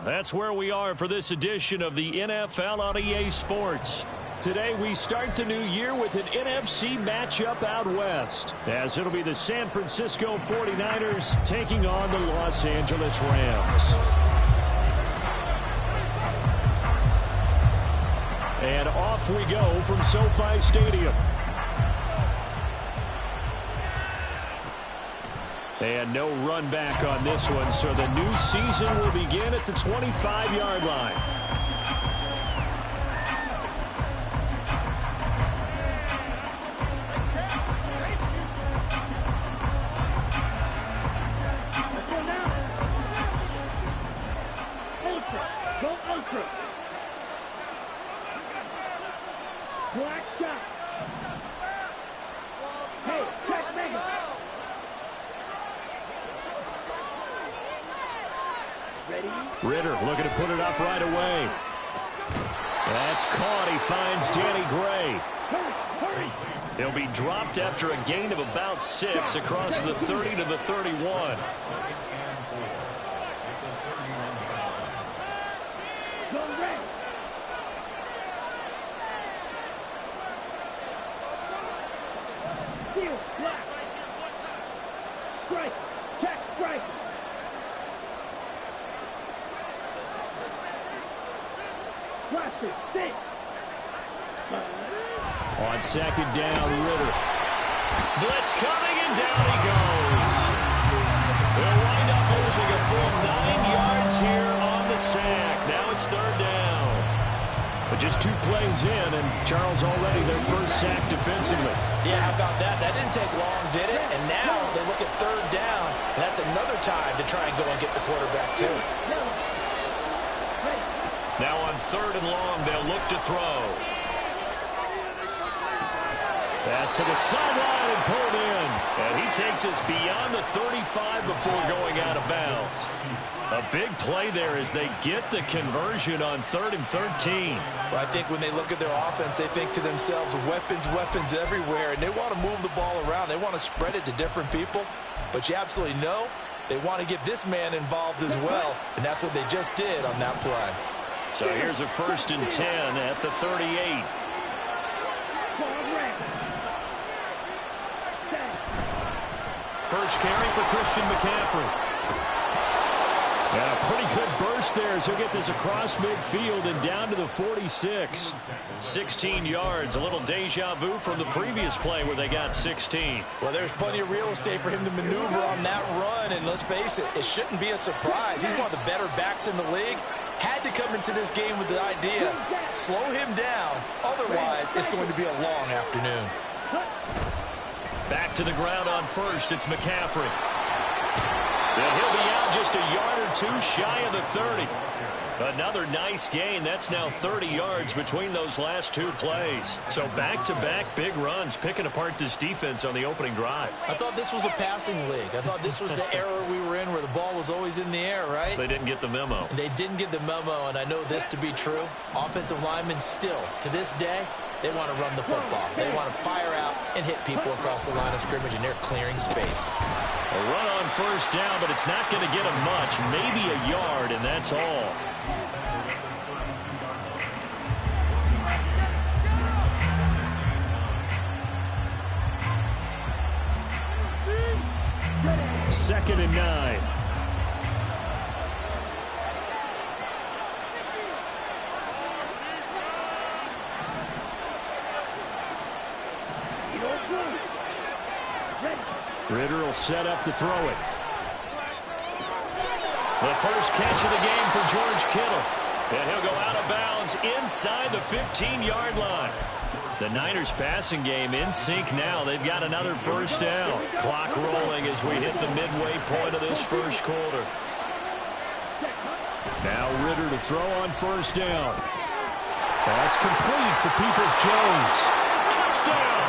That's where we are for this edition of the NFL on EA Sports. Today we start the new year with an NFC matchup out west, as it'll be the San Francisco 49ers taking on the Los Angeles Rams. And off we go from SoFi Stadium. And no run back on this one, so the new season will begin at the 25-yard line. Ritter looking to put it up right away. That's caught. He finds Danny Gray. He'll be dropped after a gain of about 6 across the 30 to the 31. On second down, Ritter. Blitz coming, and down he goes. They'll wind up losing a full 9 yards here on the sack. Now it's third down. But just 2 plays in, and Charles already their first sack defensively. Yeah, how about that? That didn't take long, did it? And now they look at third down, and that's another time to try and go and get the quarterback, too. Now on third and long, they'll look to throw. Pass to the sideline and pulled in. And he takes us beyond the 35 before going out of bounds. A big play there as they get the conversion on 3rd and 13. Well, I think when they look at their offense, they think to themselves, weapons, weapons everywhere. And they want to move the ball around. They want to spread it to different people. But you absolutely know they want to get this man involved as well. And that's what they just did on that play. So here's a 1st and 10 at the 38. First carry for Christian McCaffrey. And a pretty good burst there as he'll get this across midfield and down to the 46. 16 yards, a little deja vu from the previous play where they got 16. Well, there's plenty of real estate for him to maneuver on that run, and let's face it, it shouldn't be a surprise. He's one of the better backs in the league. Had to come into this game with the idea, slow him down, otherwise it's going to be a long afternoon. Back to the ground on first, it's McCaffrey. And he'll be out just a yard or 2 shy of the 30. Another nice gain. That's now 30 yards between those last 2 plays. So back-to-back big runs, picking apart this defense on the opening drive. I thought this was a passing league. I thought this was the era we were in where the ball was always in the air, right? They didn't get the memo. They didn't get the memo, and I know this to be true. Offensive linemen still, to this day, they want to run the football. They want to fire out and hit people across the line of scrimmage, and they're clearing space. A run on first down, but it's not going to get him much. Maybe a yard, and that's all. Second and 9. Ritter will set up to throw it. The first catch of the game for George Kittle. And he'll go out of bounds inside the 15-yard line. The Niners passing game in sync now. They've got another first down. Clock rolling as we hit the midway point of this first quarter. Now Ritter to throw on first down. That's complete to Peoples-Jones. Touchdown!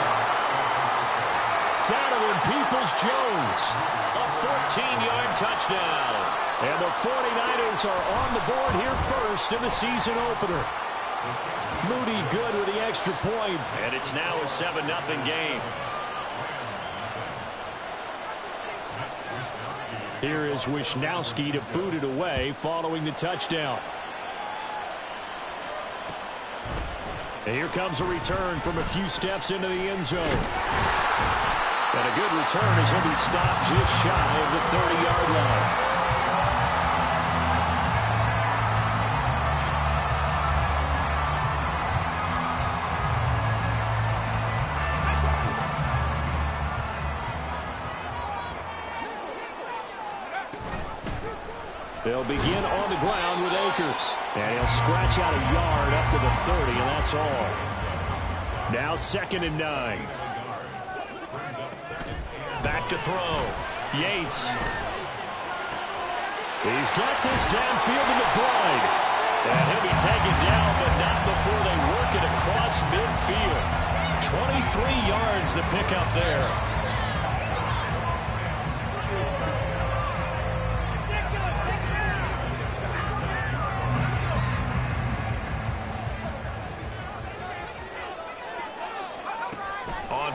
Donovan Peoples-Jones, a 14-yard touchdown. And the 49ers are on the board here first in the season opener. Moody good with the extra point, and it's now a 7-0 game. Here is Wisnowski to boot it away following the touchdown. And here comes a return from a few steps into the end zone. And a good return as he'll be stopped just shy of the 30-yard line. They'll begin on the ground with Akers. And he'll scratch out a yard up to the 30, and that's all. Now 2nd and 9. Back to throw. Yates. He's got this downfield in the blind. And he'll be taken down, but not before they work it across midfield. 23 yards to pick up there.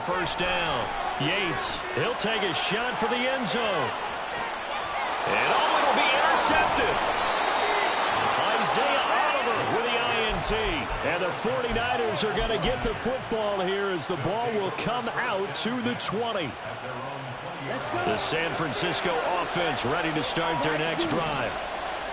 First down. Yates, he'll take a shot for the end zone. And it'll be intercepted. Isaiah Oliver with the INT. And the 49ers are going to get the football here as the ball will come out to the 20. The San Francisco offense ready to start their next drive.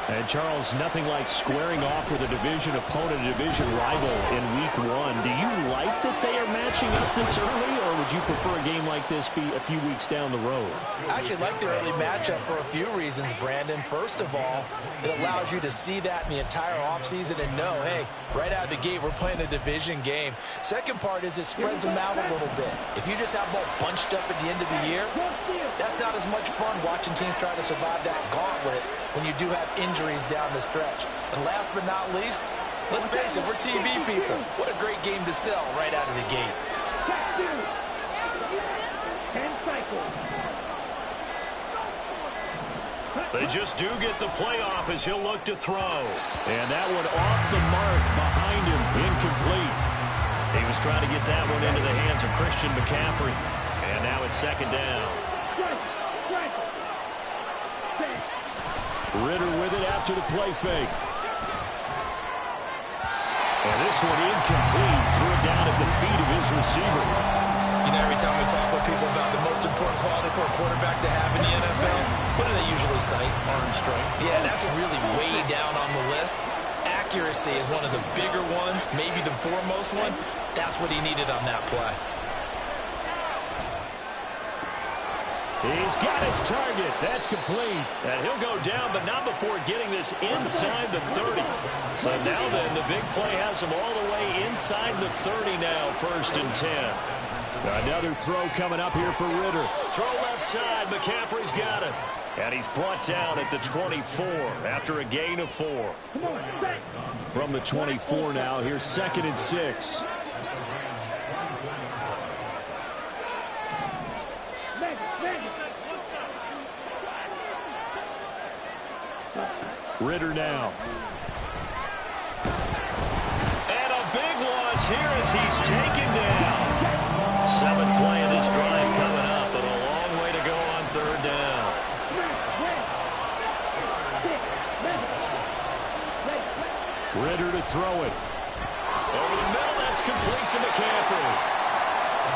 And, Charles, nothing like squaring off with a division opponent, a division rival in Week 1. Do you like that they are matching up this early, or would you prefer a game like this be a few weeks down the road? I actually like the early matchup for a few reasons, Brandon. First of all, it allows you to see that in the entire offseason and know, hey, right out of the gate, we're playing a division game. Second part is it spreads them out a little bit. If you just have them all bunched up at the end of the year, that's not as much fun watching teams try to survive that gauntlet when you do have injuries down the stretch. And last but not least, let's face it, we're TV people. What a great game to sell right out of the gate. 10 cycles. They just do get the playoff as he'll look to throw. And that one off the mark behind him, incomplete. He was trying to get that one into the hands of Christian McCaffrey. And now it's 2nd down. Ritter with it after the play fake. And this one incomplete. Threw it down at the feet of his receiver. You know, every time we talk with people about the most important quality for a quarterback to have in the NFL, what do they usually cite? Arm strength. Yeah, that's really way down on the list. Accuracy is one of the bigger ones, maybe the foremost one. That's what he needed on that play. He's got his target. That's complete. And he'll go down, but not before getting this inside the 30. So now then, the big play has him all the way inside the 30 now, 1st and 10. Another throw coming up here for Ritter. Throw left side. McCaffrey's got it. And he's brought down at the 24 after a gain of 4. From the 24 now, here's 2nd and 6. Ritter now. And a big loss here as he's taken down. 7th play of this drive coming up, but a long way to go on 3rd down. Ritter to throw it. Over the middle, that's complete to McCaffrey.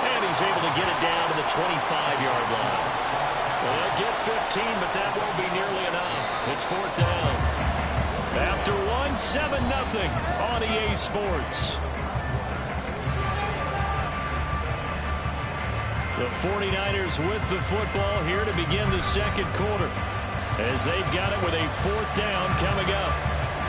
And he's able to get it down to the 25-yard line. Well, they'll get 15, but that won't be nearly enough. It's 4th down. After 1, 7-0 on EA Sports. The 49ers with the football here to begin the 2nd quarter, as they've got it with a 4th down coming up.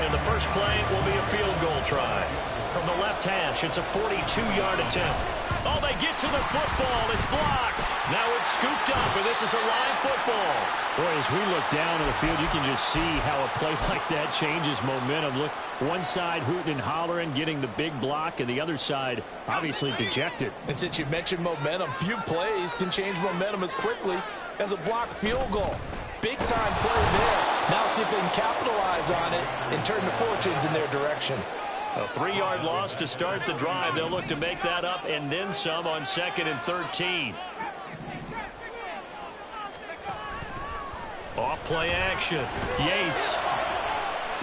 And the first play will be a field goal try. From the left hash, it's a 42-yard attempt. Oh, they get to the football. It's blocked. Now it's scooped up, and this is a live football. Boy, as we look down on the field, you can just see how a play like that changes momentum. Look, one side hooting and hollering, getting the big block, and the other side obviously dejected. And since you mentioned momentum, few plays can change momentum as quickly as a blocked field goal. Big-time play there. Now see if they can capitalize on it and turn the fortunes in their direction. A 3-yard loss to start the drive. They'll look to make that up and then some on 2nd and 13. Off play action. Yates.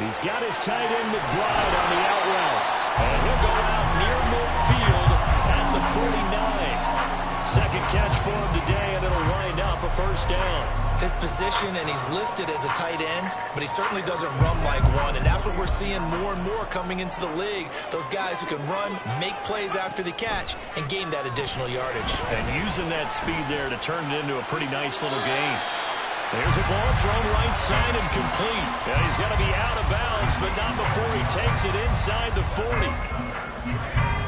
He's got his tight end McBride on the out route. And he'll go out near midfield at the 49. Second catch for him today, and it'll wind up a first down. His position, and he's listed as a tight end, but he certainly doesn't run like one, and that's what we're seeing more and more coming into the league. Those guys who can run, make plays after the catch, and gain that additional yardage. And using that speed there to turn it into a pretty nice little gain. There's a ball thrown right side and complete. And he's got to be out of bounds, but not before he takes it inside the 40.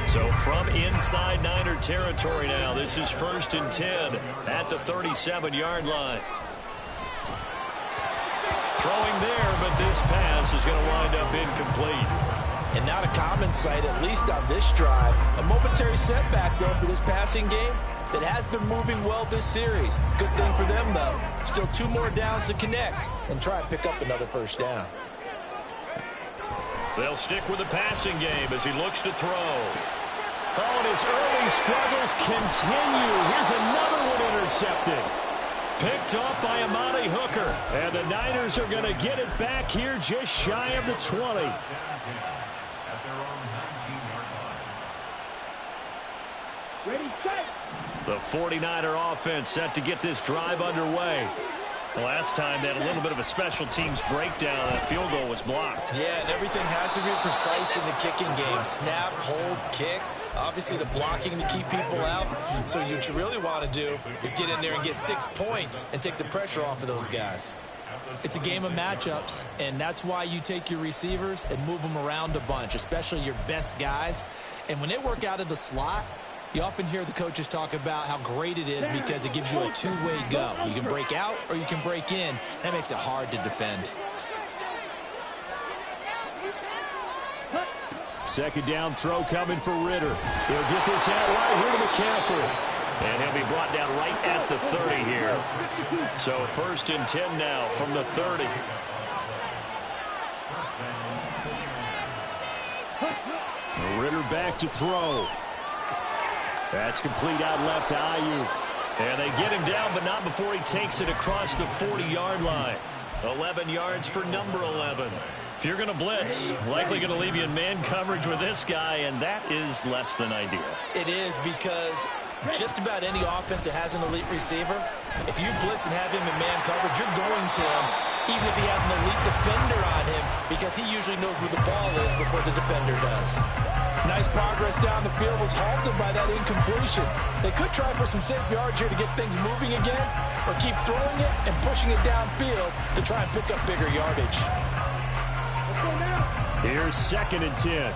So from inside Niner territory now, this is 1st and 10 at the 37-yard line. Throwing there, but this pass is going to wind up incomplete. And not a common sight, at least on this drive. A momentary setback, though, for this passing game that has been moving well this series. Good thing for them, though. Still 2 more downs to connect and try and pick up another first down. They'll stick with the passing game as he looks to throw. Oh, and his early struggles continue. Here's another one intercepted. Picked off by Amani Hooker. And the Niners are going to get it back here just shy of the 20. Ready, set. The 49er offense set to get this drive underway. The last time they had a little bit of a special teams breakdown. That field goal was blocked. Yeah, and everything has to be precise in the kicking game. Snap, hold, kick. Obviously, the blocking to keep people out. So what you really want to do is get in there and get 6 points and take the pressure off of those guys. It's a game of matchups, and that's why you take your receivers and move them around a bunch, especially your best guys. And when they work out of the slot, you often hear the coaches talk about how great it is because it gives you a two-way go. You can break out or you can break in. That makes it hard to defend. Second down throw coming for Ritter. He'll get this out right here to McCaffrey. And he'll be brought down right at the 30 here. So 1st and 10 now from the 30. Ritter back to throw. That's complete out left to Ayuk. And they get him down, but not before he takes it across the 40-yard line. 11 yards for number 11. If you're going to blitz, likely going to leave you in man coverage with this guy, and that is less than ideal. It is, because just about any offense that has an elite receiver, if you blitz and have him in man coverage, you're going to him, even if he has an elite defender on him, because he usually knows where the ball is before the defender does. Nice progress down the field was halted by that incompletion. They could try for some safe yards here to get things moving again, or keep throwing it and pushing it downfield to try and pick up bigger yardage. Here's 2nd and 10.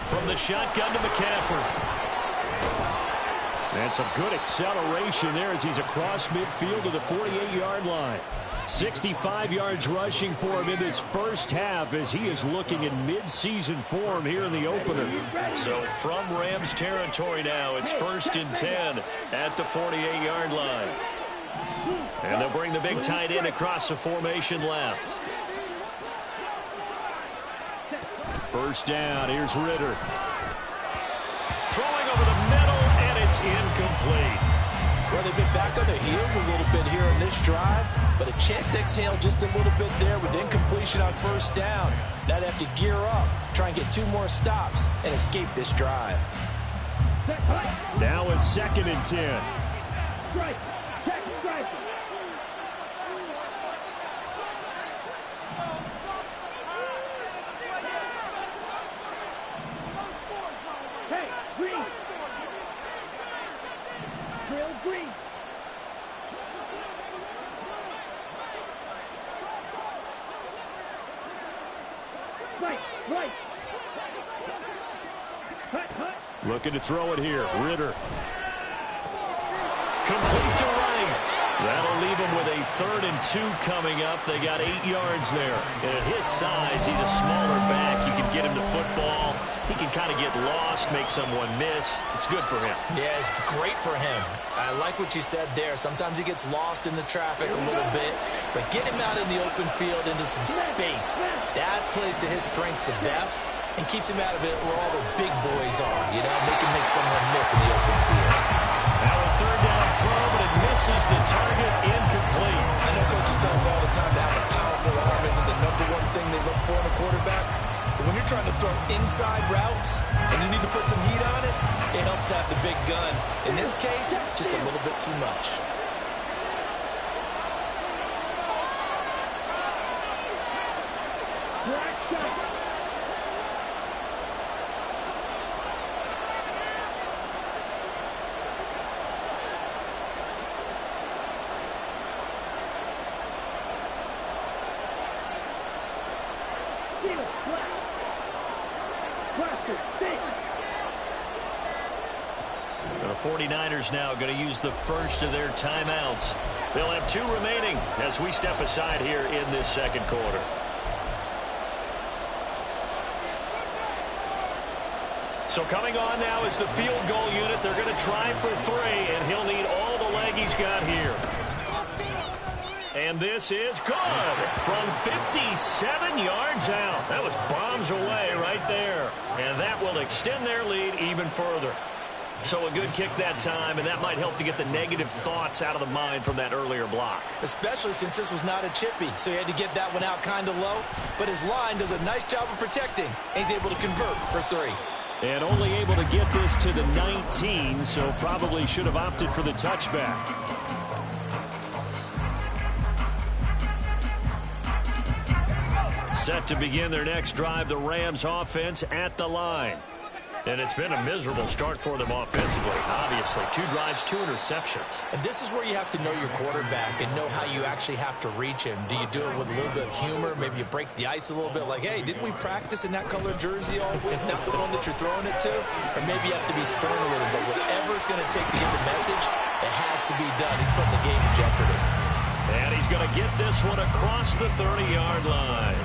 From the shotgun to McCaffrey. And some good acceleration there as he's across midfield to the 48-yard line. 65 yards rushing for him in this first half as he is looking in mid-season form here in the opener. So from Rams territory now, it's 1st and 10 at the 48-yard line. And they'll bring the big tight end across the formation left. First down, here's Ritter. Throwing over the middle, and it's incomplete. Well, they've been back on their heels a little bit here on this drive, but a chance to exhale just a little bit there with incompletion on first down. Now they have to gear up, try and get 2 more stops, and escape this drive. Now a 2nd and 10. Strike. Check, strike. Hey, green. Real green. Right. Hut. Looking to throw it here. Ritter. Complete to right. That'll leave him with a 3rd and 2 coming up. They got 8 yards there. And at his size, he's a smaller back. You can get him to football. He can kind of get lost, make someone miss. It's good for him. Yeah, it's great for him. I like what you said there. Sometimes he gets lost in the traffic a little bit, but get him out in the open field into some space. That plays to his strengths the best and keeps him out of it where all the big boys are, you know, make him make someone miss in the open field. Now a 3rd down throw, but it misses the target, incomplete. I know coaches tell us all the time to have a powerful arm isn't the number one thing they look for in a quarterback. But when you're trying to throw inside routes and you need to put some heat on it, it helps have the big gun. In this case, just a little bit too much. The 49ers now going to use the first of their timeouts. They'll have 2 remaining as we step aside here in this second quarter. So coming on now is the field goal unit. They're going to try for 3, and he'll need all the leg he's got here. And this is good from 57 yards out. That was bombs away right there. And that will extend their lead even further. So a good kick that time, and that might help to get the negative thoughts out of the mind from that earlier block. Especially since this was not a chippy, so he had to get that one out kind of low. But his line does a nice job of protecting, and he's able to convert for 3. And only able to get this to the 19, so probably should have opted for the touchback. Set to begin their next drive, the Rams offense at the line. And it's been a miserable start for them offensively. Obviously, 2 drives, 2 interceptions. And this is where you have to know your quarterback and know how you actually have to reach him. Do you do it with a little bit of humor? Maybe you break the ice a little bit like, hey, didn't we practice in that color jersey all week? Not the one that you're throwing it to? Or maybe you have to be sterner with him. But whatever it's going to take to get the message, it has to be done. He's putting the game in jeopardy. And he's going to get this one across the 30-yard line.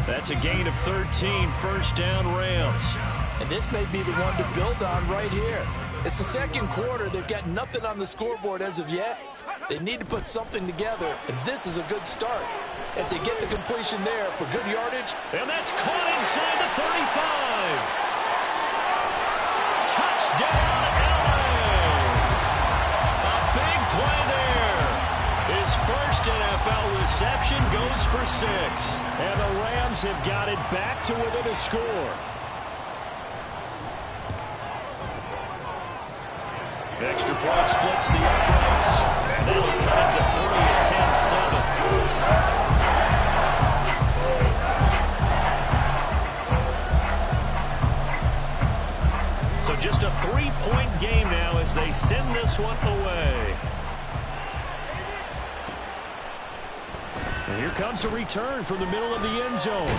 That's a gain of 13, first down Rams. And this may be the one to build on right here. It's the second quarter. They've got nothing on the scoreboard as of yet. They need to put something together, and this is a good start. As they get the completion there for good yardage. And that's caught inside the 35. Touchdown, LA. A big play there. His first NFL reception goes for 6. And the Rams have got it back to within a score. Extra point splits the uprights. And that'll cut it to 3 at 10-7. So just a 3-point game now as they send this one away. And here comes a return from the middle of the end zone.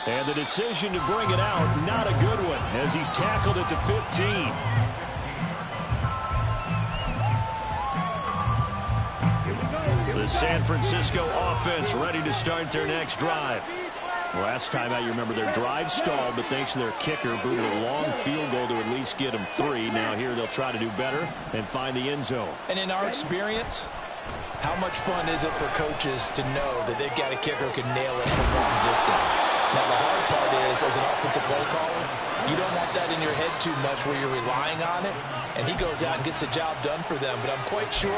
And the decision to bring it out, not a good one, as he's tackled at the 15. The San Francisco offense ready to start their next drive. Last time out, you remember their drive stalled, but thanks to their kicker, booted a long field goal to at least get them 3. Now here they'll try to do better and find the end zone. And in our experience, how much fun is it for coaches to know that they've got a kicker who can nail it from long distance? Now, the hard part is, as an offensive play caller, you don't want that in your head too much where you're relying on it, and he goes out and gets the job done for them. But I'm quite sure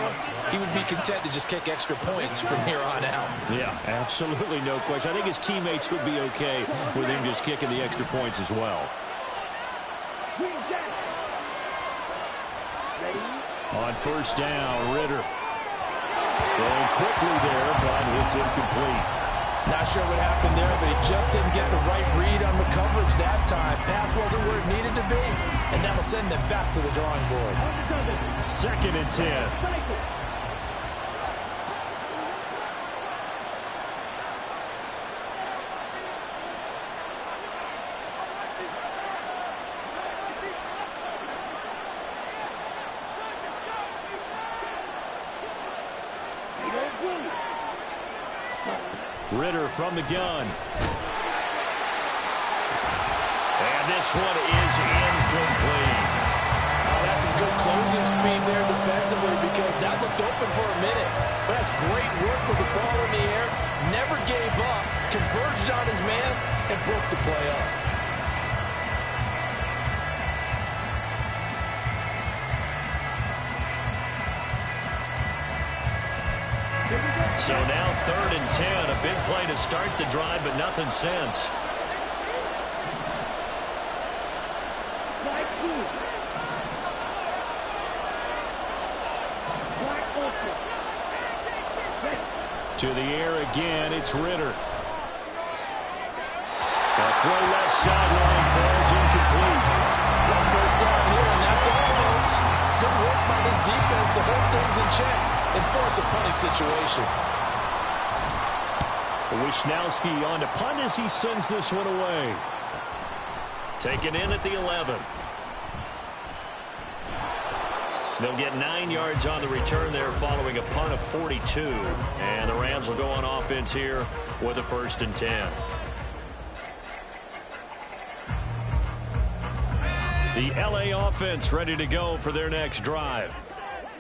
he would be content to just kick extra points from here on out. Yeah, absolutely no question. I think his teammates would be okay with him just kicking the extra points as well. On first down, Ritter. Going quickly there, but it's incomplete. Not sure what happened there, but he just didn't get the right read on the coverage that time. Pass wasn't where it needed to be, and that'll send them back to the drawing board. 2nd and 10. Ritter from the gun. And this one is incomplete. Oh, that's some good closing speed there defensively because that looked open for a minute. But that's great work with the ball in the air. Never gave up. Converged on his man and broke the play up. So now 3rd and 10. A big play to start the drive, but nothing since. To the air again, it's Ritter. The throw left sideline falls incomplete. One first down here, and that's all, folks. Good work by this defense to hold things in check and force a punting situation. Wisnowski on to punt as he sends this one away. Taken in at the 11. They'll get 9 yards on the return there following a punt of 42. And the Rams will go on offense here with a 1st and 10. The LA offense ready to go for their next drive.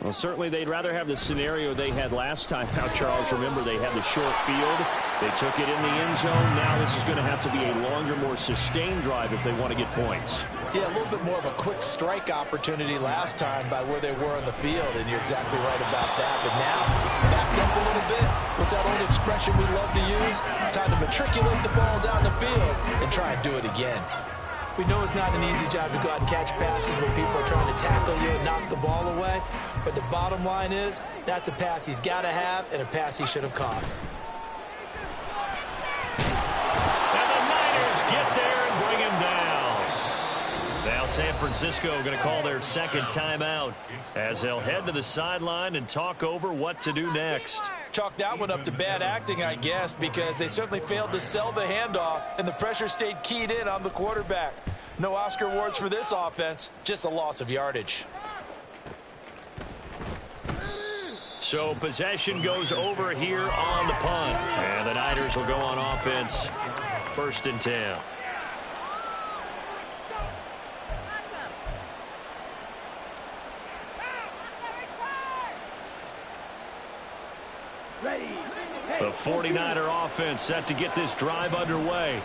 Well, certainly they'd rather have the scenario they had last time out, Charles. Remember, they had the short field. They took it in the end zone. Now this is going to have to be a longer, more sustained drive if they want to get points. Yeah, a little bit more of a quick strike opportunity last time by where they were on the field, and you're exactly right about that. But now, backed up a little bit. What's that old expression we love to use? Time to matriculate the ball down the field and try and do it again. We know it's not an easy job to go out and catch passes when people are trying to tackle you and knock the ball away. But the bottom line is, that's a pass he's got to have and a pass he should have caught. And the Niners get there and bring him down. Now San Francisco going to call their second timeout as they'll head to the sideline and talk over what to do next. Chalk that one up to bad acting, I guess, because they certainly failed to sell the handoff, and the pressure stayed keyed in on the quarterback. No Oscar awards for this offense, just a loss of yardage. So possession goes over here on the punt, and the Niners will go on offense, 1st and 10. The 49er offense set to get this drive underway.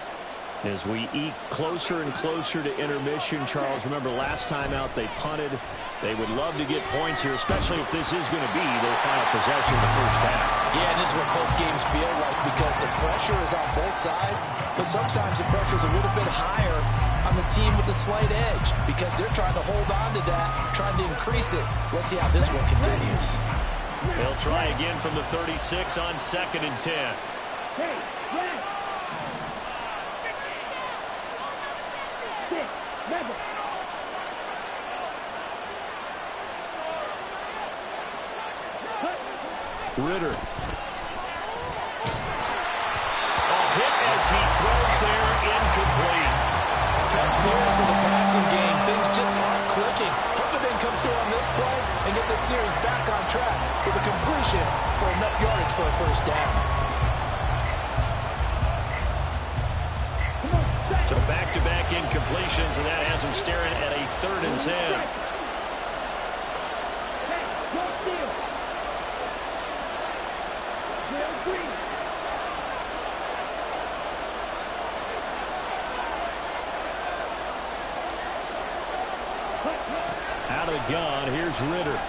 As we eke closer and closer to intermission, Charles, remember last time out they punted. They would love to get points here, especially if this is going to be their final possession in the first half. Yeah, and this is what close games feel like because the pressure is on both sides, but sometimes the pressure is a little bit higher on the team with the slight edge because they're trying to hold on to that, trying to increase it. Let's see how this one continues. They'll try again from the 36 on 2nd and 10. Hey, left. 6, 7. Ritter. A hit as he throws there, incomplete. Tough series for the passing game. Things just aren't clicking. Hoping they can come through on this play and get this series back on track with a completion for enough yardage for a first down. So back-to-back incompletions, and that has him staring at a 3rd and 10. Out of the gun, here's Ritter.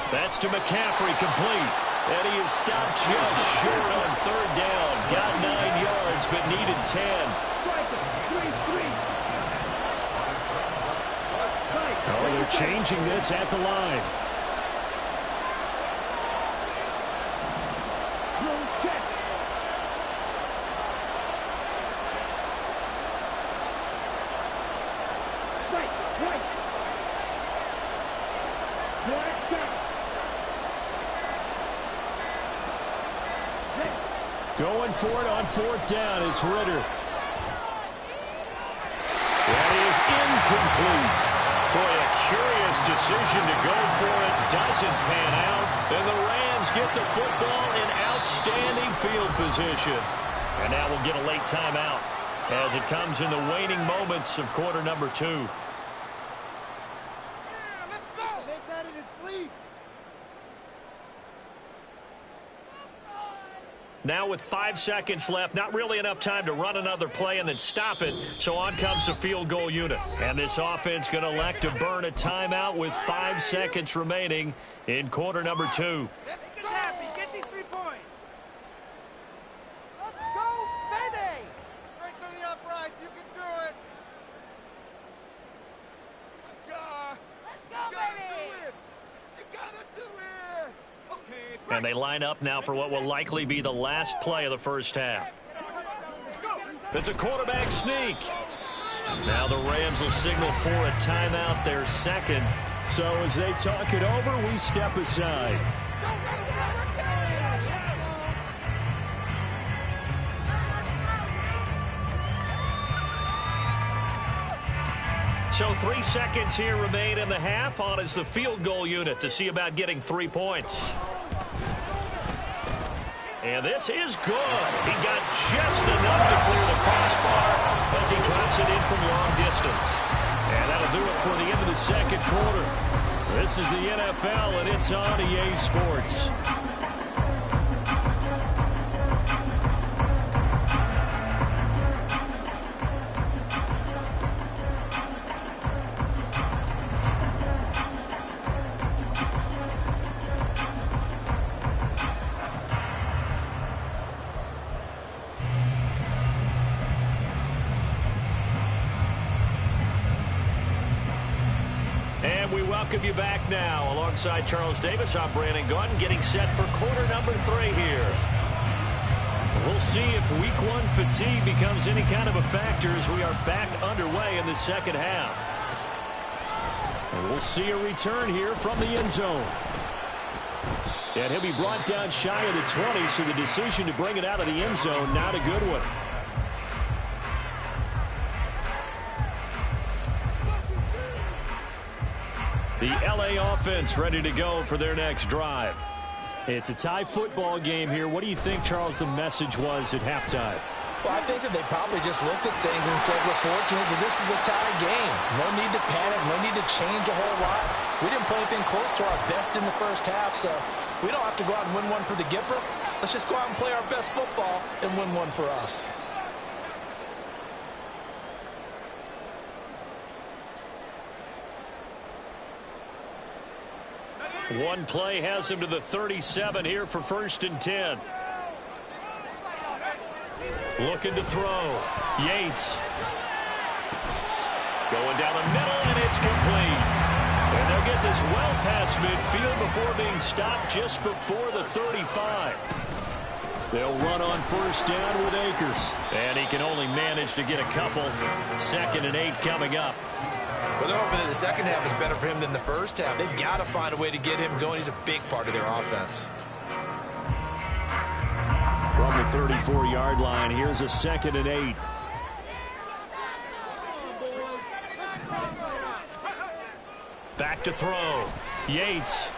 That's to McCaffrey, complete. And he is stopped just short on 3rd down. Got 9 yards, but needed 10. Oh, they're changing this at the line. Going for it on 4th down. It's Ritter. That is incomplete. Boy, a curious decision to go for it. Doesn't pan out. And the Rams get the football in outstanding field position. And now we'll get a late timeout as it comes in the waning moments of quarter number 2. Let's go. Make that in his sleep. Now with 5 seconds left, not really enough time to run another play and then stop it. So on comes the field goal unit. And this offense going to elect to burn a timeout with 5 seconds remaining in quarter number 2. Let's go. And they line up now for what will likely be the last play of the first half. It's a quarterback sneak. Now the Rams will signal for a timeout, their second. So as they talk it over, we step aside. So 3 seconds here remain in the half. On is the field goal unit to see about getting 3 points. And this is good. He got just enough to clear the crossbar as he drops it in from long distance. And that'll do it for the end of the second quarter. This is the NFL, and it's on EA Sports. Welcome you back now. Alongside Charles Davis, I'm Brandon Gunn, getting set for quarter number 3 here. We'll see if week 1 fatigue becomes any kind of a factor as we are back underway in the second half. And we'll see a return here from the end zone. And he'll be brought down shy of the 20, so the decision to bring it out of the end zone, not a good one. The LA offense ready to go for their next drive. It's a tie football game here. What do you think, Charles, the message was at halftime? Well, I think that they probably just looked at things and said, we're fortunate that this is a tie game. No need to panic. No need to change a whole lot. We didn't play anything close to our best in the first half, so we don't have to go out and win one for the Gipper. Let's just go out and play our best football and win one for us. One play has him to the 37 here for 1st and 10. Looking to throw. Yates. Going down the middle, and it's complete. And they'll get this well past midfield before being stopped just before the 35. They'll run on 1st down with Akers. And he can only manage to get a couple. 2nd and 8 coming up. Well, they're hoping that the second half is better for him than the first half. They've got to find a way to get him going. He's a big part of their offense. From the 34-yard line, here's a 2nd and 8. Back to throw. Yates.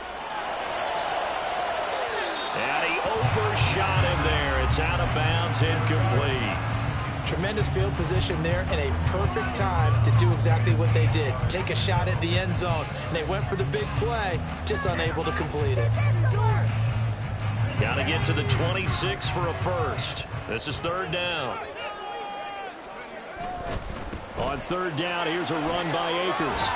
And he overshot him there. It's out of bounds, incomplete. Tremendous field position there and a perfect time to do exactly what they did. Take a shot at the end zone. And they went for the big play, just unable to complete it. Got to get to the 26 for a first. This is 3rd down. On 3rd down, here's a run by Akers.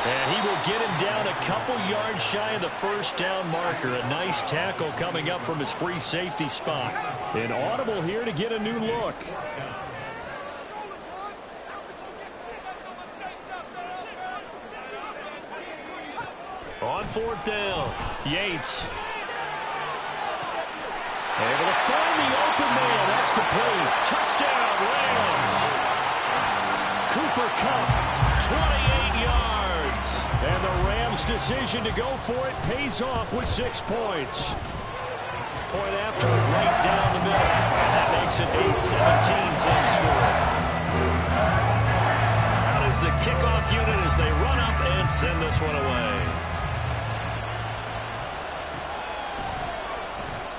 And he will get him down a couple yards shy of the 1st down marker. A nice tackle coming up from his free safety spot. An audible here to get a new look. On 4th down, Yates. Able to find the open man. That's complete. Touchdown, Rams. Cooper Kupp, 28 yards. And the Rams' decision to go for it pays off with 6 points. Point after, right down the middle. And that makes it a 17-10 score. Out is the kickoff unit as they run up and send this one away.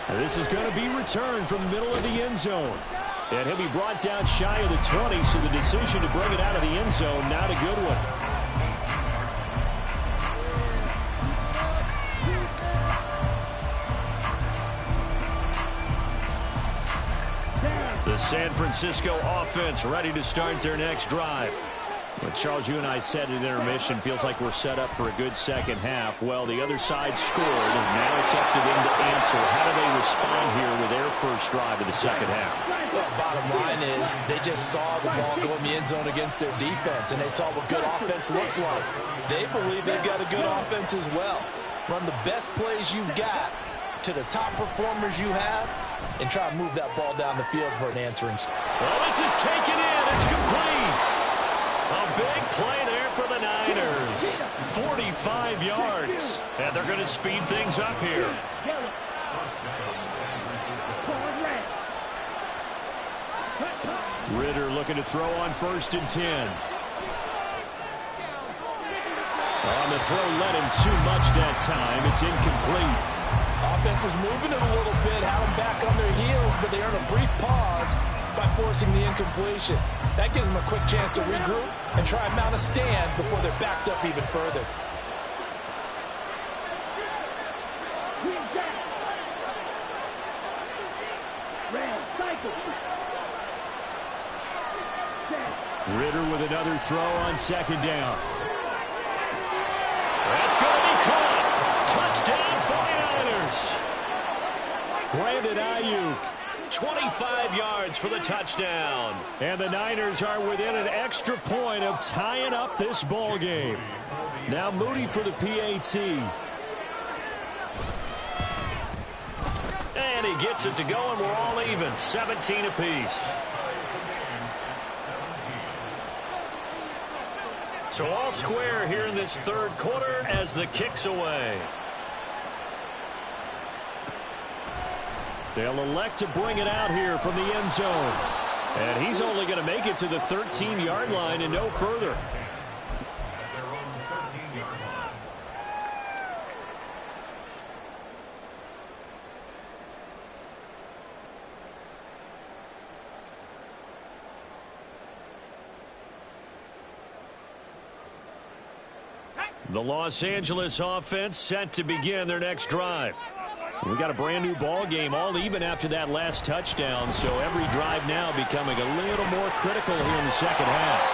And this is going to be returned from the middle of the end zone. And he'll be brought down shy of the 20, so the decision to bring it out of the end zone, not a good one. The San Francisco offense ready to start their next drive. Well, Charles, you and I said at intermission, feels like we're set up for a good second half. Well, the other side scored, and now it's up to them to answer. How do they respond here with their first drive of the second half? Well, bottom line is they just saw the ball go in the end zone against their defense, and they saw what good offense looks like. They believe they've got a good offense as well. Run the best plays you've got to the top performers you have and try to move that ball down the field for an answering score. Well, this is taken in. It's complete. A big play there for the Niners. 45 yards. And they're going to speed things up here. Ritter looking to throw on 1st and 10. On the throw, led him too much that time. It's incomplete. Offense was moving it a little bit, had them back on their heels, but they earned a brief pause by forcing the incompletion. That gives them a quick chance to regroup and try and mount a stand before they're backed up even further. Ritter with another throw on 2nd down. That's going to be caught. Touchdown 49ers. Brandon Ayuk. 25 yards for the touchdown. And the Niners are within an extra point of tying up this ball game. Now Moody for the PAT. And he gets it to go, and we're all even. 17 apiece. So all square here in this 3rd quarter as the kick's away. They'll elect to bring it out here from the end zone. And he's only going to make it to the 13-yard line and no further. The Los Angeles offense set to begin their next drive. We got a brand new ball game, all even after that last touchdown, so every drive now becoming a little more critical here in the 2nd half.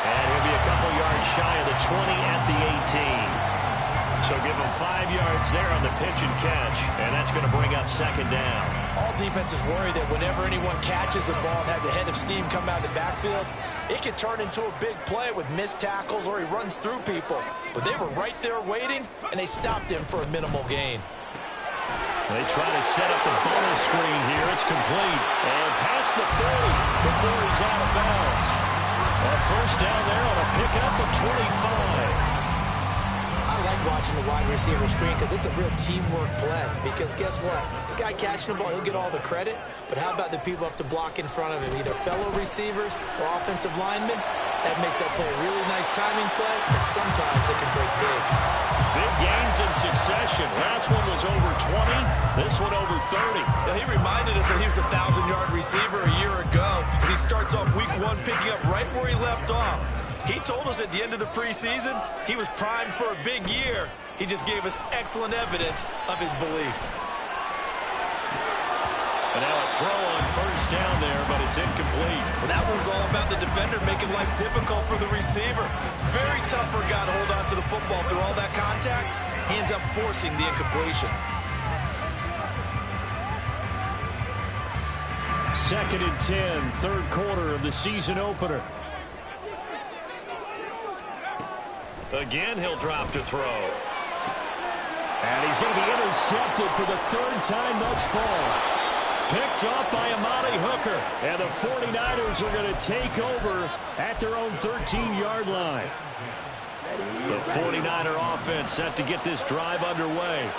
And he'll be a couple yards shy of the 20 at the 18. So give him 5 yards there on the pitch and catch, and that's going to bring up 2nd down. All defenses worry that whenever anyone catches the ball and has a head of steam come out of the backfield, it can turn into a big play with missed tackles or he runs through people. But they were right there waiting, and they stopped him for a minimal gain. They try to set up the bonus screen here. It's complete. And past the 40 before he's out of bounds. A 1st down there on a pickup of 25. I like watching the wide receiver screen because it's a real teamwork play. Because guess what? The guy catching the ball, he'll get all the credit. But how about the people up to block in front of him, either fellow receivers or offensive linemen? That makes that play a really nice timing play, and sometimes it can break big. Big gains in succession. Last one was over 20. This one over 30. Now, he reminded us that he was a 1,000-yard receiver a year ago as he starts off week 1 picking up right where he left off. He told us at the end of the preseason he was primed for a big year. He just gave us excellent evidence of his belief. And now a throw on 1st down there, but it's incomplete. Well, that one's all about the defender making life difficult for the receiver. Very tough for a guy to hold on to the football through all that contact. He ends up forcing the incompletion. 2nd and 10, 3rd quarter of the season opener. Again, he'll drop to throw. And he's going to be intercepted for the 3rd time thus far. Picked off by Amani Hooker. And the 49ers are going to take over at their own 13-yard line. The 49er offense set to get this drive underway.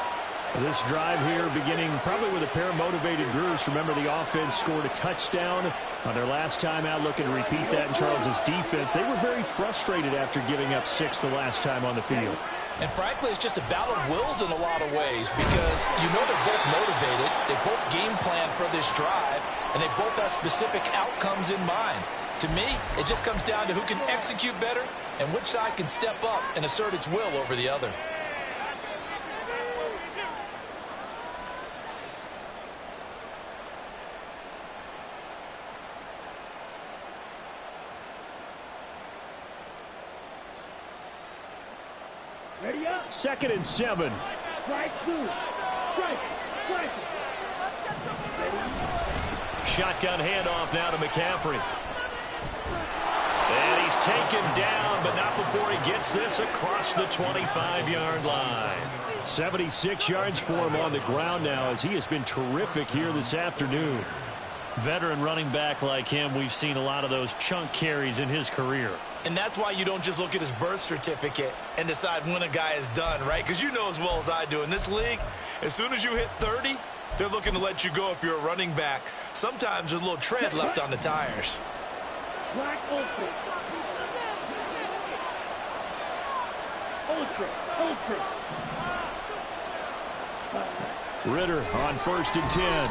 This drive here beginning probably with a pair of motivated groups. Remember, the offense scored a touchdown on their last time out. Looking to repeat that in Charles's defense. They were very frustrated after giving up 6 the last time on the field. And frankly, it's just a battle of wills in a lot of ways because you know they're both motivated. They both game plan for this drive, and they both have specific outcomes in mind. To me, it just comes down to who can execute better and which side can step up and assert its will over the other. Ready up. 2nd and 7. Strike 2. Strike. Strike. Shotgun handoff now to McCaffrey. And he's taken down, but not before he gets this across the 25-yard line. 76 yards for him on the ground now, as he has been terrific here this afternoon. Veteran running back like him, we've seen a lot of those chunk carries in his career. And that's why you don't just look at his birth certificate and decide when a guy is done, right? Because you know as well as I do, in this league, as soon as you hit 30, they're looking to let you go if you're a running back. Sometimes there's a little tread left on the tires. Black ultra. Ultra. Ultra. Ritter on 1st and 10.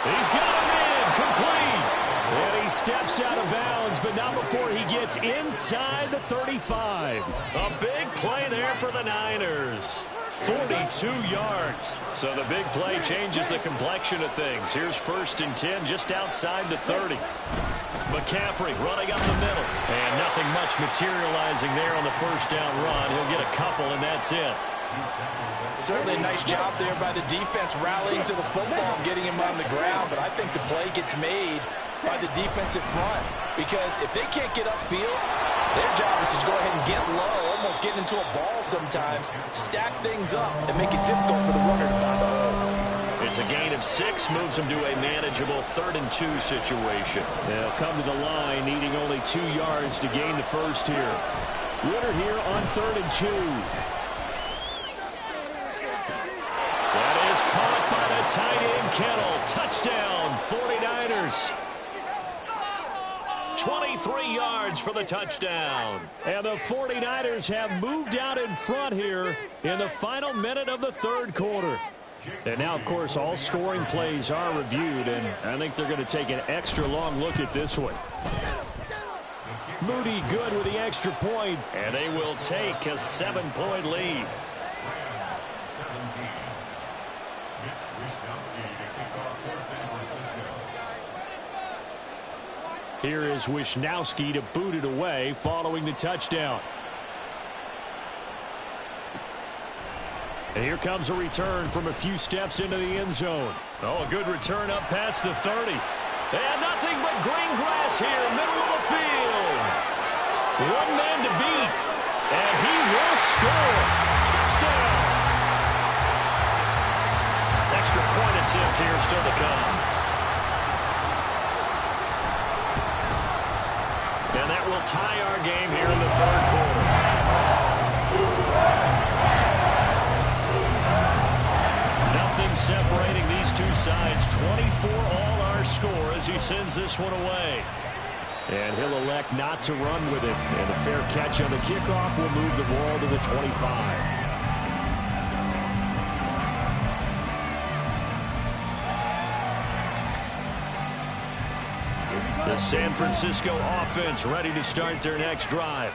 He's got him in, complete. And he steps out of bounds, but not before he gets inside the 35. A big play there for the Niners. 42 yards. So the big play changes the complexion of things. Here's 1st and 10 just outside the 30. McCaffrey running up the middle. And nothing much materializing there on the 1st down run. He'll get a couple, and that's it. Certainly a nice job there by the defense rallying to the football and getting him on the ground, but I think the play gets made by the defensive front, because if they can't get upfield, their job is to go ahead and get low, almost get into a ball sometimes, stack things up, and make it difficult for the runner to find a hole. It's a gain of 6, moves them to a manageable 3rd and 2 situation. They'll come to the line, needing only 2 yards to gain the first here. Ritter here on 3rd and 2. That is caught by the tight end, Kittle. Touchdown, 49ers. 23 yards for the touchdown. And the 49ers have moved out in front here in the final minute of the 3rd quarter. And now, of course, all scoring plays are reviewed, and I think they're going to take an extra long look at this one. Moody good with the extra point, and they will take a 7-point lead. Here is Wisnowski to boot it away following the touchdown. And here comes a return from a few steps into the end zone. Oh, a good return up past the 30. And nothing but green grass here, middle of the field. One man to beat, and he will score. Touchdown. Extra point attempt here still to come. And that will tie our game here in the 3rd quarter. Nothing separating these two sides. 24 all our score as he sends this one away. And he'll elect not to run with it. And a fair catch on the kickoff will move the ball to the 25. The San Francisco offense ready to start their next drive.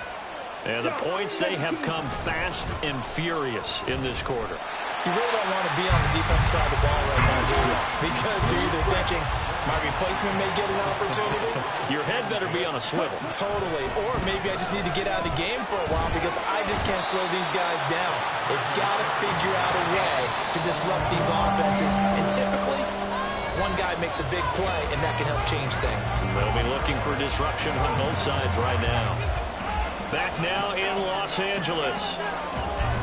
And the points, they have come fast and furious in this quarter. You really don't want to be on the defensive side of the ball right now, do you? Because you're either thinking, my replacement may get an opportunity. Your head better be on a swivel. Totally. Or maybe I just need to get out of the game for a while because I just can't slow these guys down. They've got to figure out a way to disrupt these offenses. And typically, one guy makes a big play, and that can help change things. They'll be looking for disruption on both sides right now. Back now in Los Angeles.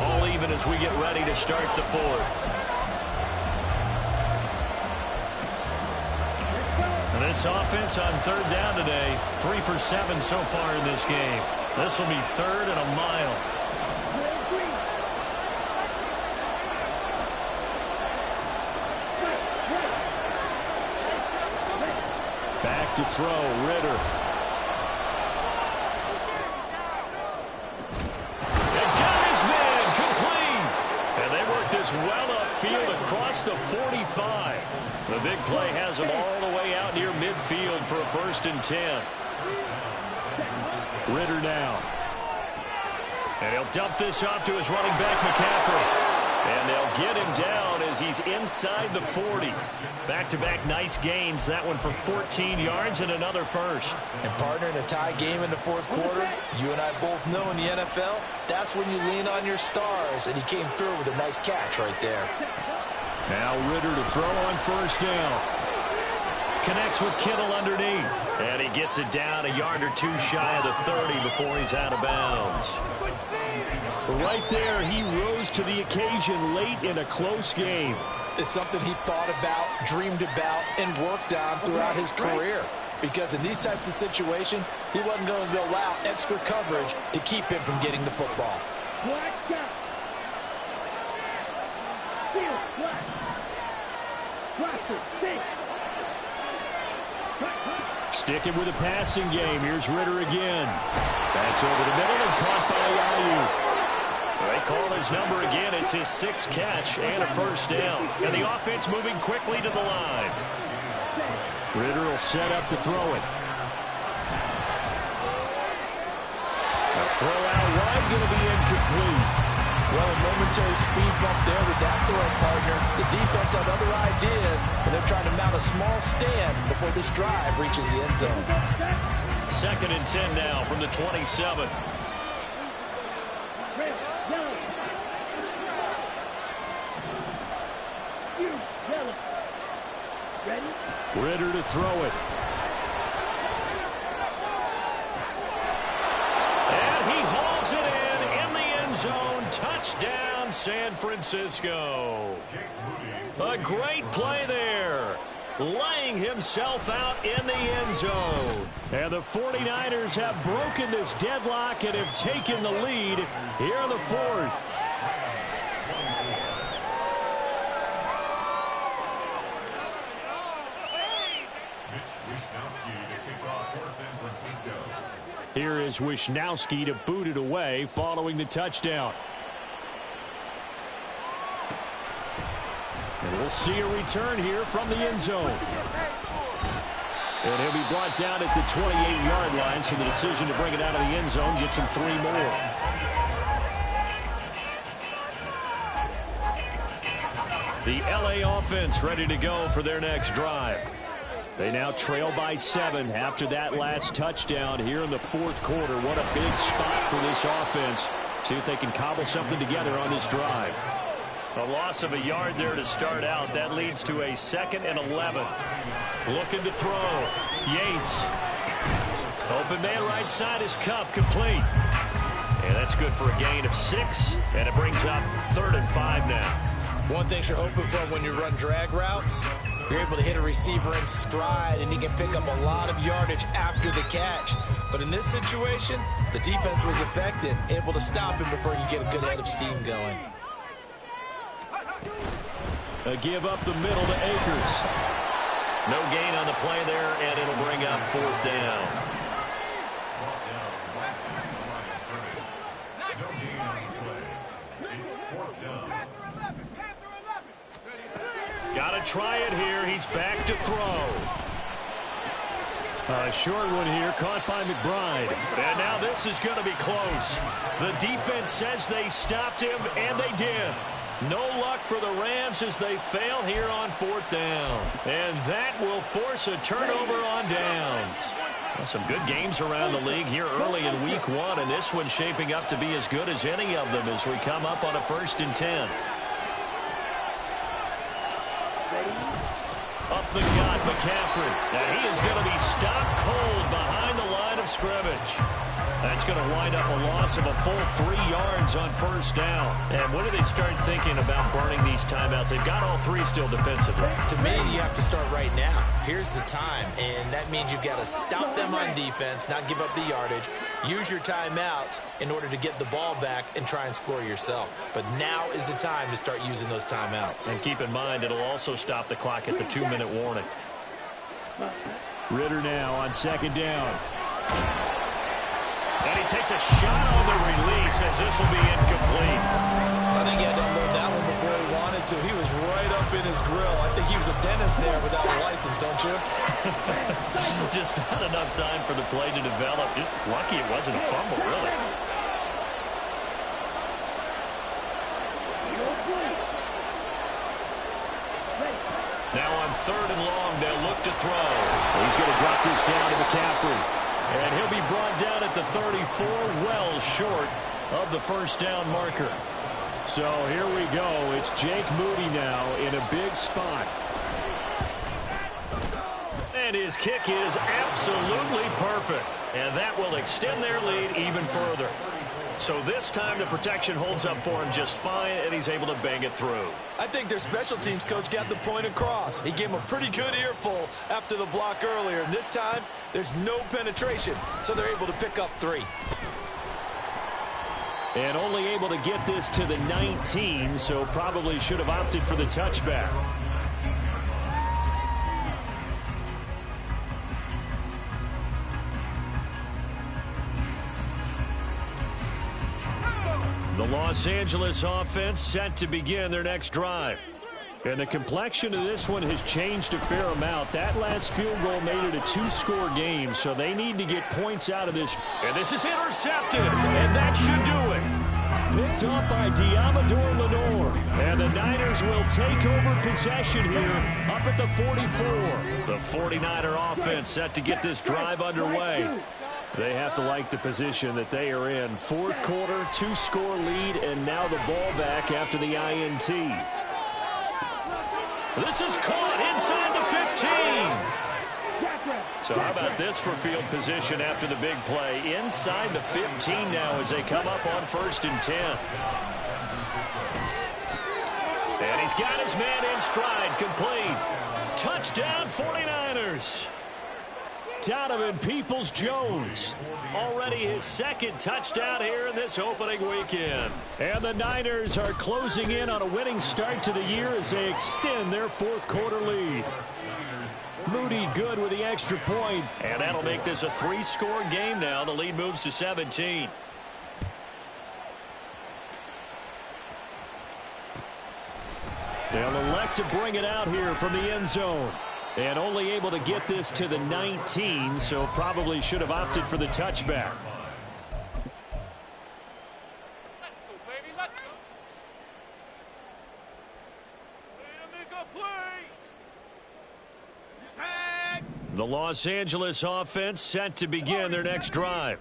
All even as we get ready to start the 4th. And this offense on 3rd down today, 3 for 7 so far in this game. This will be 3rd and a mile. Back to throw, Ritter. Well upfield across the 45. The big play has him all the way out near midfield for a 1st and 10. Ritter now. And he'll dump this off to his running back, McCaffrey. And they'll get him down as he's inside the 40. Back-to-back nice gains. That one for 14 yards and another first. And partner, in a tie game in the 4th quarter, you and I both know in the NFL, that's when you lean on your stars. And he came through with a nice catch right there. Now Ritter to throw on 1st down. Connects with Kittle underneath. And he gets it down a yard or two shy of the 30 before he's out of bounds. Right there, he rose to the occasion late in a close game. It's something he thought about, dreamed about, and worked on throughout his career. Because in these types of situations, he wasn't going to allow extra coverage to keep him from getting the football. Black out. Steal, black. Blaster, stick. Sticking with the passing game. Here's Ritter again. That's over the middle and caught by Ayuk. They call his number again. It's his 6th catch and a first down. And the offense moving quickly to the line. Ritter will set up to throw it. A throw out wide going to be incomplete. Well, a momentary speed bump there with that throw partner. The defense had other ideas, and they're trying to mount a small stand before this drive reaches the end zone. 2nd and 10 now from the 27. Red, yellow. You, yellow. Ready? Ritter to throw it. And he hauls it in the end zone. Touchdown, San Francisco. A great play there. Laying himself out in the end zone. And the 49ers have broken this deadlock and have taken the lead here in the 4th. Here is Wisnowski to boot it away following the touchdown. And we'll see a return here from the end zone. And he'll be brought down at the 28-yard line, so the decision to bring it out of the end zone gets him 3 more. The LA offense ready to go for their next drive. They now trail by 7 after that last touchdown here in the 4th quarter. What a big spot for this offense. See if they can cobble something together on this drive. A loss of a yard there to start out. That leads to a 2nd and 11. Looking to throw. Yates. Open man right side is Cup, complete. And that's good for a gain of 6. And it brings up 3rd and 5 now. One thing you're hoping for when you run drag routes, you're able to hit a receiver in stride, and he can pick up a lot of yardage after the catch. But in this situation, the defense was effective, able to stop him before he get a good head of steam going. A give up the middle to Akers. No gain on the play there, and it'll bring up 4th down. Got to try it here. He's back to throw. A short one here, caught by McBride. And now this is going to be close. The defense says they stopped him, and they did. No luck for the Rams as they fail here on 4th down. And that will force a turnover on downs. Well, some good games around the league here early in week 1, and this one's shaping up to be as good as any of them as we come up on a 1st and 10. Up the gut, McCaffrey. And he is going to be stopped cold behind the line of scrimmage. That's going to wind up a loss of a full 3 yards on 1st down. And when do they start thinking about burning these timeouts? They've got all 3 still defensively. To me, you have to start right now. Here's the time, and that means you've got to stop them on defense, not give up the yardage, use your timeouts in order to get the ball back and try and score yourself. But now is the time to start using those timeouts. And keep in mind, it'll also stop the clock at the 2-minute warning. Ritter now on 2nd down. And he takes a shot on the release as this will be incomplete. I think he had to unload that one before he wanted to. He was right up in his grill. I think he was a dentist there without a license, don't you? Just not enough time for the play to develop. Just lucky it wasn't a fumble, really. Now on 3rd and long, they'll look to throw. He's going to drop this down to McCaffrey. And he'll be brought down at the 34, well short of the 1st down marker. So here we go. It's Jake Moody now in a big spot. And his kick is absolutely perfect. And that will extend their lead even further. So this time the protection holds up for him just fine, and he's able to bang it through. I think their special teams coach got the point across. He gave him a pretty good earful after the block earlier, and this time there's no penetration, so they're able to pick up 3. And only able to get this to the 19, so probably should have opted for the touchback. The Los Angeles offense set to begin their next drive. And the complexion of this one has changed a fair amount. That last field goal made it a 2-score game, so they need to get points out of this. And this is intercepted, and that should do it. Picked off by Diamador Lenore. And the Niners will take over possession here up at the 44. The 49er offense set to get this drive underway. They have to like the position that they are in. Fourth quarter, 2-score lead, and now the ball back after the INT. This is caught inside the 15. So how about this for field position after the big play? Inside the 15 now as they come up on 1st and 10. And he's got his man in stride, complete. Touchdown 49ers. Donovan Peoples-Jones. Already his 2nd touchdown here in this opening weekend. And the Niners are closing in on a winning start to the year as they extend their 4th quarter lead. Moody good with the extra point. And that'll make this a 3-score game now. The lead moves to 17. They'll elect to bring it out here from the end zone. And only able to get this to the 19, so probably should have opted for the touchback. Let's go, baby, let's go. Make a play. Tag. The Los Angeles offense set to begin their next drive.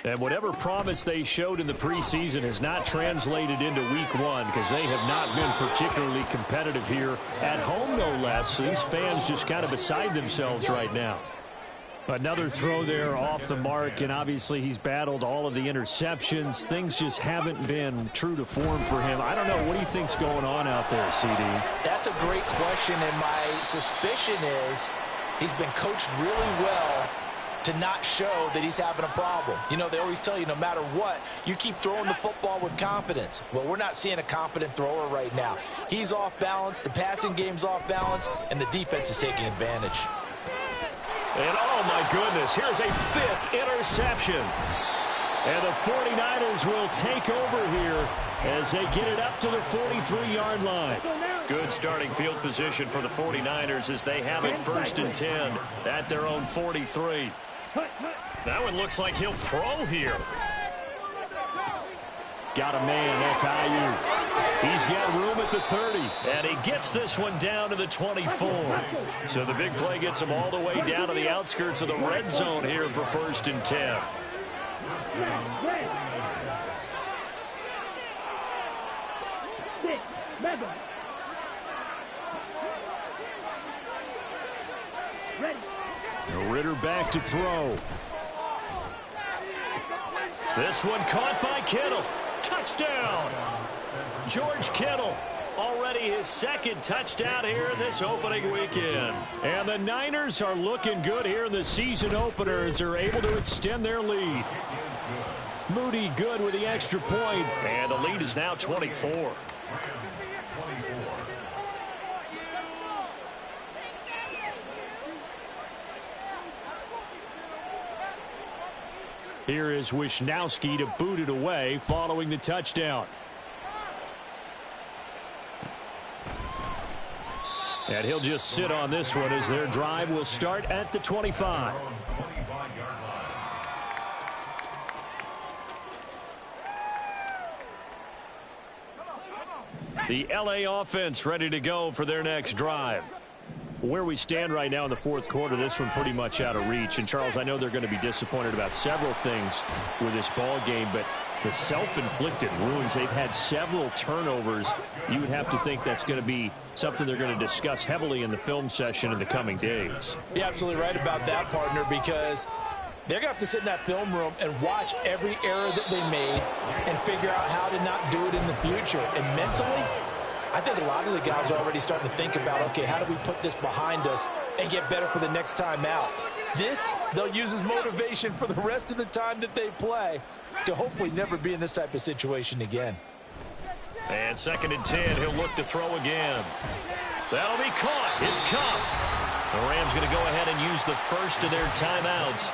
And whatever promise they showed in the preseason has not translated into week 1 because they have not been particularly competitive here at home, no less. So these fans just kind of beside themselves right now. Another throw there off the mark, and obviously he's battled all of the interceptions. Things just haven't been true to form for him. I don't know. What do you think's going on out there, CD? That's a great question, and my suspicion is he's been coached really well to not show that he's having a problem. You know, they always tell you no matter what, you keep throwing the football with confidence. Well, we're not seeing a confident thrower right now. He's off balance, the passing game's off balance, and the defense is taking advantage. And oh my goodness, here's a 5th interception. And the 49ers will take over here as they get it up to the 43-yard line. Good starting field position for the 49ers as they have it 1st and 10 at their own 43. That one looks like he'll throw here. Got a man, that's Ayuk. He's got room at the 30. And he gets this one down to the 24. So the big play gets him all the way down to the outskirts of the red zone here for 1st and 10. Ritter back to throw. This one caught by Kittle. Touchdown! George Kittle, already his 2nd touchdown here in this opening weekend. And the Niners are looking good here in the season opener as they're able to extend their lead. Moody good with the extra point. And the lead is now 24. Here is Wisnowski to boot it away following the touchdown. And he'll just sit on this one as their drive will start at the 25. The LA offense ready to go for their next drive. Where we stand right now in the fourth quarter, this one pretty much out of reach. And, Charles, I know they're going to be disappointed about several things with this ball game, but the self-inflicted wounds, they've had several turnovers. You would have to think that's going to be something they're going to discuss heavily in the film session in the coming days. You're absolutely right about that, partner, because they're going to have to sit in that film room and watch every error that they made and figure out how to not do it in the future. And mentally, I think a lot of the guys are already starting to think about, okay, how do we put this behind us and get better for the next time out? This, they'll use as motivation for the rest of the time that they play to hopefully never be in this type of situation again. And 2nd and 10, he'll look to throw again. That'll be caught. It's caught. The Rams going to go ahead and use the first of their timeouts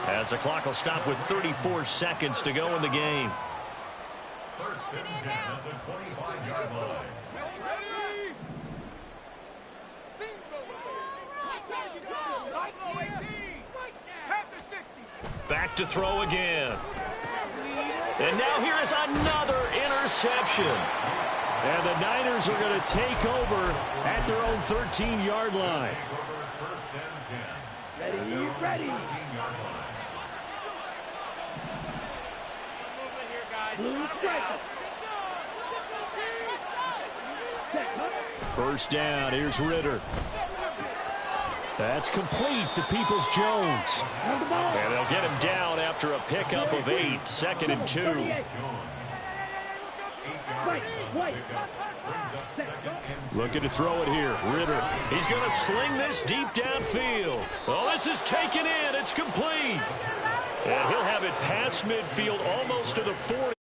as the clock will stop with 34 seconds to go in the game. 1st and 10 at the 25-yard line. Back to throw again. And now here is another interception. And the Niners are going to take over at their own 13-yard line. Ready. Blue strike. First down, here's Ritter. That's complete to Peoples-Jones. And they'll get him down after a pickup of 8, 2nd and 2. Looking to throw it here, Ritter. He's going to sling this deep downfield. Oh, this is taken in. It's complete. And he'll have it past midfield almost to the 40.